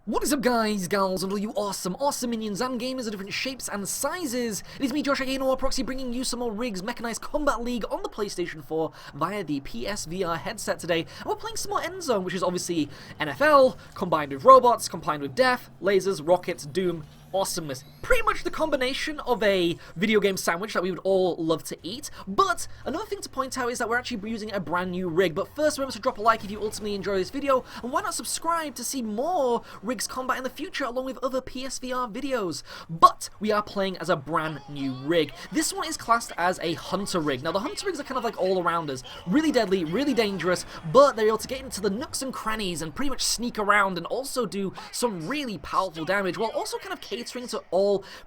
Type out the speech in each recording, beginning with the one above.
What is up, guys, gals, and all you awesome minions and gamers of different shapes and sizes? It is me, Josh, aka Proxy, bringing you some more RIGS Mechanized Combat League on the PlayStation 4 via the PSVR headset today. And we're playing some more Endzone, which is obviously NFL, combined with robots, combined with death, lasers, rockets, doom, awesomeness. Pretty much the combination of a video game sandwich that we would all love to eat. But another thing to point out is that we're actually using a brand new rig. But first, remember to drop a like if you ultimately enjoy this video, and why not subscribe to see more RIGS combat in the future along with other PSVR videos. But we are playing as a brand new rig. This one is classed as a hunter rig. Now the hunter rigs are kind of like all arounders, really deadly, really dangerous, but they're able to get into the nooks and crannies and pretty much sneak around and also do some really powerful damage, while also kind of catering to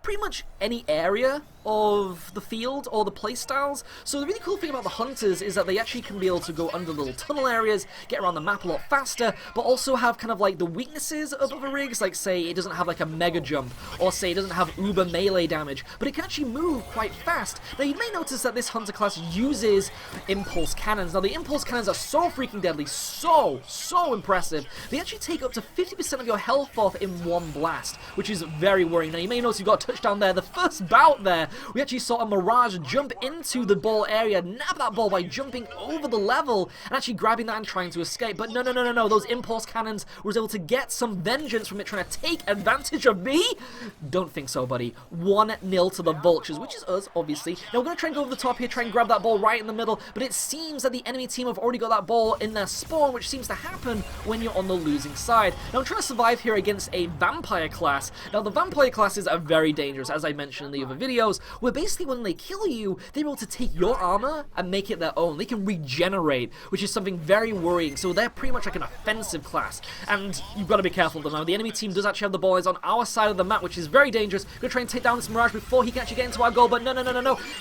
pretty much any area of the field or the playstyles. So the really cool thing about the hunters is that they actually can be able to go under little tunnel areas, get around the map a lot faster, but also have kind of like the weaknesses of other rigs, like say it doesn't have like a mega jump, or say it doesn't have uber melee damage, but it can actually move quite fast. Now you may notice that this hunter class uses impulse cannons. Now the impulse cannons are so freaking deadly, so impressive. They actually take up to 50% of your health off in one blast, which is very worrying. Now you may notice you got a touchdown there. The first bout there, we actually saw a Mirage jump into the ball area, nab that ball by jumping over the level and actually grabbing that and trying to escape. But no, those impulse cannons was able to get some vengeance from it trying to take advantage of me? Don't think so, buddy. 1-0 to the Vultures, which is us, obviously. Now we're going to try and go over the top here, try and grab that ball right in the middle, but it seems that the enemy team have already got that ball in their spawn, which seems to happen when you're on the losing side. Now I'm trying to survive here against a vampire class. Now the vampire classes are very dangerous, as I mentioned in the other videos, where basically when they kill you, they're able to take your armor and make it their own. They can regenerate, which is something very worrying. So they're pretty much like an offensive class, and you've got to be careful of them. Now the enemy team does actually have the ball is on our side of the map, which is very dangerous. We're going to try and take down this Mirage before he can actually get into our goal, but no.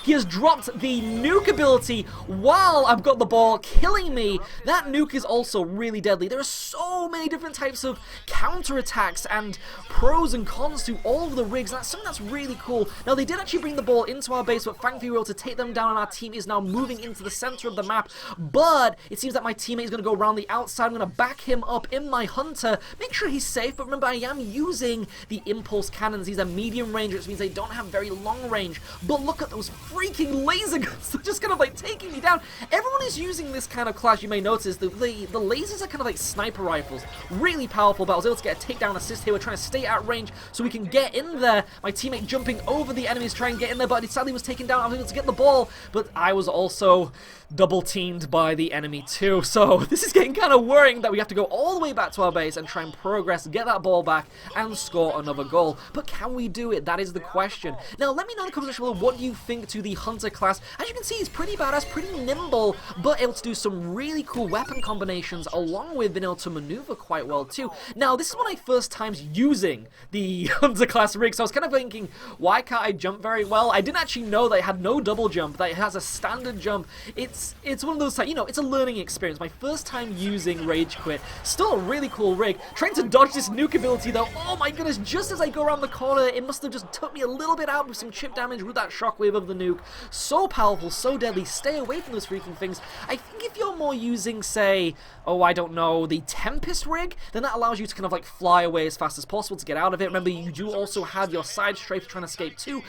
He has dropped the nuke ability while I've got the ball, killing me. That nuke is also really deadly. There are so many different types of counterattacks and pros and cons to all of the rigs. That's something that's really cool. Now they did actually bring the ball into our base, but thankfully we were able to take them down, and our team is now moving into the center of the map. But it seems that my teammate is going to go around the outside. I'm going to back him up in my hunter, make sure he's safe, but remember I am using the impulse cannons. These are medium range, which means they don't have very long range. But look at those freaking laser guns. They're just kind of like taking me down. Everyone is using this kind of class. You may notice the lasers are kind of like sniper rifles, really powerful, but I was able to get a takedown assist here. We're trying to stay at range so we can get in there. My teammate jumping over the enemies trying to get in there, but he sadly was taken down. I was able to get the ball, but I was also double teamed by the enemy too. So this is getting kind of worrying that we have to go all the way back to our base and try and progress, get that ball back and score another goal. But can we do it? That is the question. Now let me know in the comment section below what you think to the hunter class. As you can see, he's pretty badass, pretty nimble, but able to do some really cool weapon combinations along with being able to maneuver quite well too. Now this is one of my first times using the hunter class rig, so I was kind of thinking, why can't I jump very well? I didn't actually know that it had no double jump, that it has a standard jump. It's one of those, you know, it's a learning experience. My first time using RageQuit. Still a really cool rig. Trying to dodge this nuke ability though. Oh my goodness, just as I go around the corner, it must have just took me a little bit out with some chip damage with that shockwave of the nuke. So powerful, so deadly. Stay away from those freaking things. I think if you're more using, say, oh, I don't know, the Tempest rig, then that allows you to kind of like fly away as fast as possible to get out of it. Remember, you do also have your side strafe trying to escape too.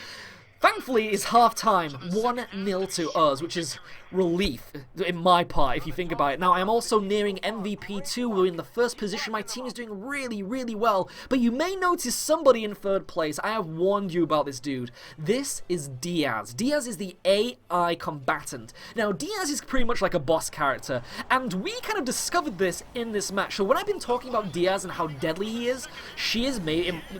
Thankfully, it's half-time, 1-0 to us, which is relief in my part, if you think about it. Now, I am also nearing MVP 2. We're in the first position. My team is doing really well, but you may notice somebody in third place. I have warned you about this dude. This is Diaz. Diaz is the AI combatant. Now, Diaz is pretty much like a boss character, and we kind of discovered this in this match. So when I've been talking about Diaz and how deadly he is,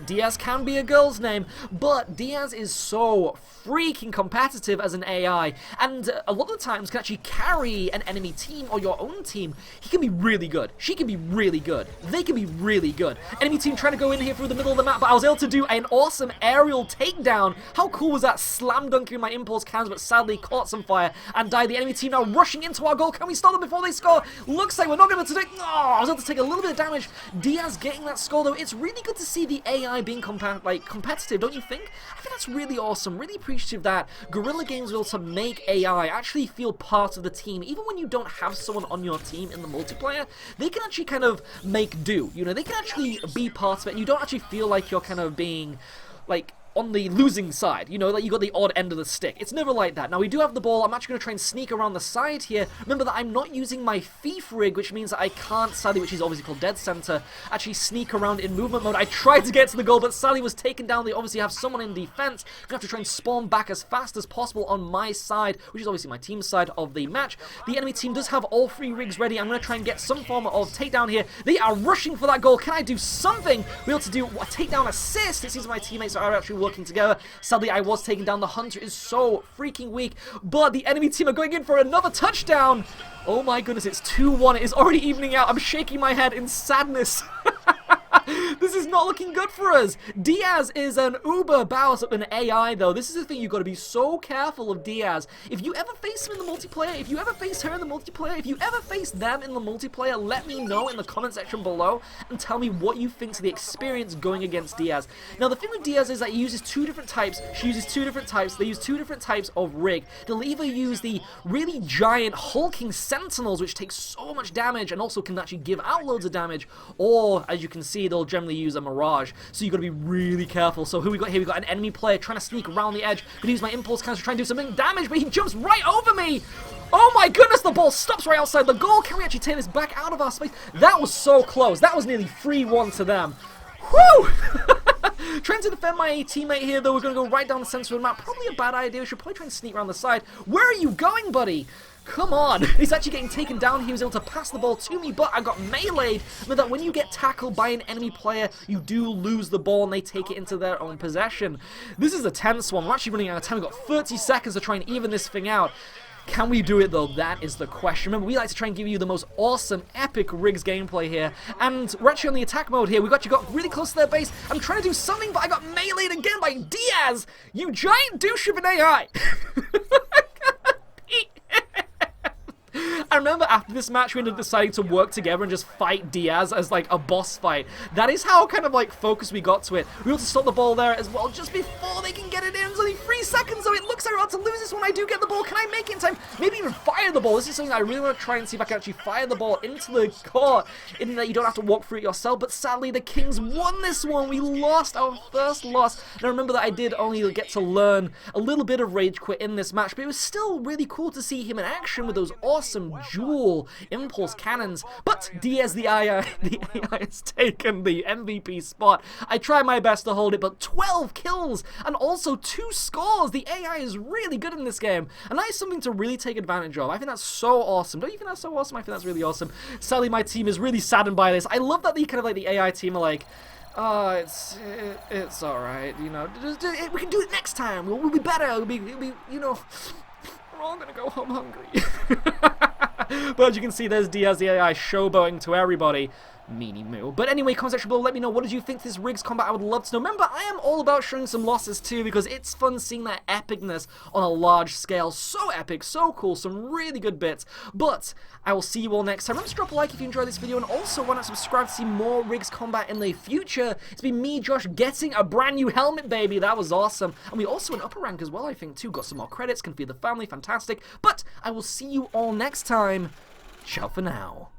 Diaz can be a girl's name, but Diaz is so freaking competitive as an AI, and a lot of the times can actually carry an enemy team or your own team. He can be really good. She can be really good. They can be really good. Enemy team trying to go in here through the middle of the map, but I was able to do an awesome aerial takedown. How cool was that? Slam dunking my impulse cannons, but sadly caught some fire and died. The enemy team now rushing into our goal. Can we stop them before they score? Looks like we're not going to take. Oh, I was able to take a little bit of damage. Diaz getting that score though. It's really good to see the AI being competitive, don't you think? I think that's really awesome. really appreciative that Guerrilla Games will to make AI actually feel part of the team. Even when you don't have someone on your team in the multiplayer, they can actually kind of make do. You know, they can actually be part of it. You don't actually feel like you're kind of being, like, on the losing side, you know, like you got the odd end of the stick. It's never like that. Now, we do have the ball. I'm actually going to try and sneak around the side here. Remember that I'm not using my thief rig, which means that I can't, sadly, which is obviously called dead center, actually sneak around in movement mode. I tried to get to the goal, but sadly was taken down. They obviously have someone in defense. I'm going to have to try and spawn back as fast as possible on my side, which is obviously my team's side of the match. The enemy team does have all 3 rigs ready. I'm going to try and get some form of takedown here. They are rushing for that goal. Can I do something? We're able to do a takedown assist. It seems my teammates are actually working together. Sadly, I was taken down. The Hunter is so freaking weak, but the enemy team are going in for another touchdown. Oh my goodness, it's 2-1. It is already evening out. I'm shaking my head in sadness. This is not looking good for us. Diaz is an uber boss of an AI, though. This is the thing, you've got to be so careful of Diaz. If you ever face him in the multiplayer, if you ever face her in the multiplayer, if you ever face them in the multiplayer, let me know in the comment section below and tell me what you think of the experience going against Diaz. Now, the thing with Diaz is that he uses 2 different types. She uses 2 different types. They use 2 different types of rig. They'll either use the really giant hulking sentinels, which take so much damage and also can actually give out loads of damage, or, as you can see, they'll generally use a Mirage, so you've got to be really careful. So who we got here? We got an enemy player trying to sneak around the edge. Gonna use my impulse counter to try and do something damage, but he jumps right over me! Oh my goodness, the ball stops right outside the goal. Can we actually take this back out of our space? That was so close. That was nearly 3-1 to them. Whew! Trying to defend my teammate here, though. We're going to go right down the center of the map. Probably a bad idea. We should probably try and sneak around the side. Where are you going, buddy? Come on. He's actually getting taken down. He was able to pass the ball to me, but I got meleeed. But that when you get tackled by an enemy player, you do lose the ball and they take it into their own possession. This is a tense one. We're actually running out of time. We've got 30 seconds to try and even this thing out. Can we do it, though? That is the question. Remember, we like to try and give you the most awesome, epic RIGS gameplay here. And we're actually on the attack mode here. We've actually got really close to their base. I'm trying to do something, but I got meleeed again by Diaz! You giant douche of an AI! I remember after this match we ended up deciding to work together and just fight Diaz as like a boss fight. That is how kind of like focused we got to it. We were able to stop the ball there as well just before they can get it in. It's only 3 seconds, so it looks like we're about to lose this one. I do get the ball. Can I make it in time? Maybe even fire the ball. This is something I really want to try and see if I can actually fire the ball into the court, in that you don't have to walk through it yourself. But sadly, the Kings won this one. We lost our first loss. Now remember that I did only get to learn a little bit of RageQuit in this match, but it was still really cool to see him in action with those awesome dual impulse cannons. But Diaz the AI has taken the MVP spot. I tried my best to hold it, but 12 kills and also 2 scores. The AI is really good in this game, and that is something to really take advantage of. I think that's so awesome. Don't you think that's so awesome? I think that's really awesome. Sadly, my team is really saddened by this. I love that the kind of like the AI team are like, oh, it's all right, you know. We can do it next time. We'll be better. It'll be, you know. We're all gonna go home hungry. But as you can see, there's Diaz the AI showboating to everybody. Meanie moo. But anyway, comment section below, let me know, what did you think of this RIGS combat? I would love to know. Remember, I am all about showing some losses too, because it's fun seeing that epicness on a large scale. So epic, so cool, some really good bits. But I will see you all next time. Remember to drop a like if you enjoyed this video, and also why not subscribe to see more RIGS combat in the future. It's been me, Josh, getting a brand new helmet, baby. That was awesome. And we also an upper rank as well, I think, too. Got some more credits, can feed the family, fantastic. But I will see you all next time. Ciao for now.